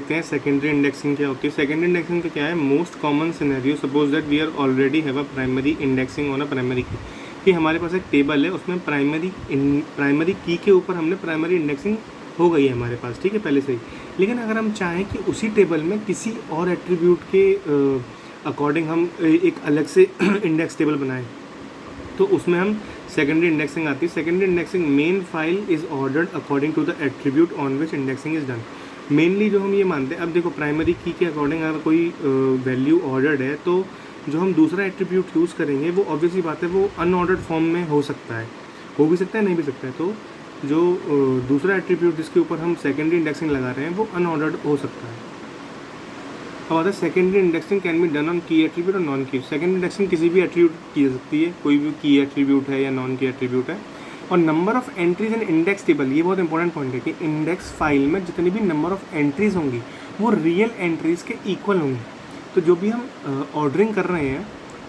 देखते हैं secondary indexing क्या होती है। सेकेंडरी इंडेक्सिंग का क्या है, most common scenario, suppose that we are already have a primary indexing on a primary key, कि हमारे पास एक टेबल है, उसमें प्राइमरी की के ऊपर हमने प्राइमरी इंडेक्सिंग हो गई है हमारे पास, ठीक है, पहले से ही। लेकिन अगर हम चाहें कि उसी टेबल में किसी और एट्रीब्यूट के अकॉर्डिंग हम एक अलग से इंडेक्स टेबल बनाएं, तो उसमें हम सेकेंडरी इंडेक्सिंग आती है। Secondary indexing, main file is ordered according to the attribute on which indexing is done. Mainly जो हम ये मानते हैं, अब देखो प्राइमरी की के अकॉर्डिंग अगर कोई वैल्यू ऑर्डर्ड है, तो जो हम दूसरा एट्रीब्यूट यूज़ करेंगे वो ऑब्वियसली बात है वो अनऑर्डर्ड फॉर्म में हो सकता है, हो भी सकता है, नहीं भी सकता है। तो जो दूसरा एट्रीब्यूट जिसके ऊपर हम सेकेंडरी इंडेक्सिंग लगा रहे हैं वो अनऑर्डर्ड हो सकता है। अब आता है secondary indexing can be done on की एट्रीब्यूट और नॉन की। सेकेंडरी इंडेक्सिंग किसी भी एट्रीब्यूट की जा सकती है, कोई भी की एट्रीब्यूट है या नॉन की एट्रीब्यूट है। और number of entries in index table, ये बहुत इंपॉर्टेंट पॉइंट है कि इंडेक्स फाइल में जितनी भी नंबर ऑफ एंट्रीज होंगी वो रियल एंट्रीज के इक्वल होंगी। तो जो भी हम ऑर्डरिंग कर रहे हैं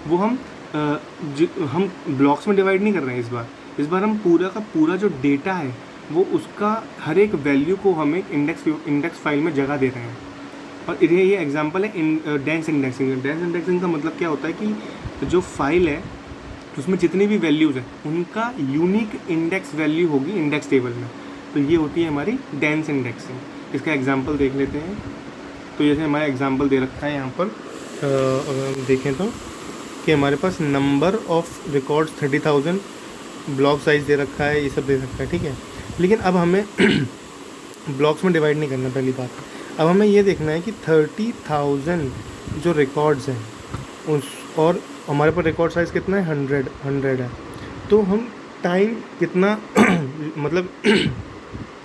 वो हम ब्लॉक्स में डिवाइड नहीं कर रहे हैं। इस बार हम पूरा का पूरा जो डेटा है वो उसका हर एक वैल्यू को हम एक इंडेक्स फाइल में जगह दे रहे हैं। और ये एग्जांपल है डेंस इंडेक्सिंग। डेंस इंडेक्सिंग का मतलब क्या होता है कि जो फाइल है उसमें जितनी भी वैल्यूज़ हैं उनका यूनिक इंडेक्स वैल्यू होगी इंडेक्स टेबल में, तो ये होती है हमारी डेंस इंडेक्सिंग। इसका एग्जांपल देख लेते हैं। तो जैसे हमारा एग्जांपल दे रखा है यहाँ पर, अगर हम देखें तो कि हमारे पास number of records 30,000, block size दे रखा है, ये सब दे रखा है, ठीक है। लेकिन अब हमें ब्लॉक्स में डिवाइड नहीं करना, पहली बात। अब हमें ये देखना है कि 30,000 जो रिकॉर्ड्स हैं उस, और हमारे पास रिकॉर्ड साइज़ कितना है, 100 है। तो हम टाइम कितना मतलब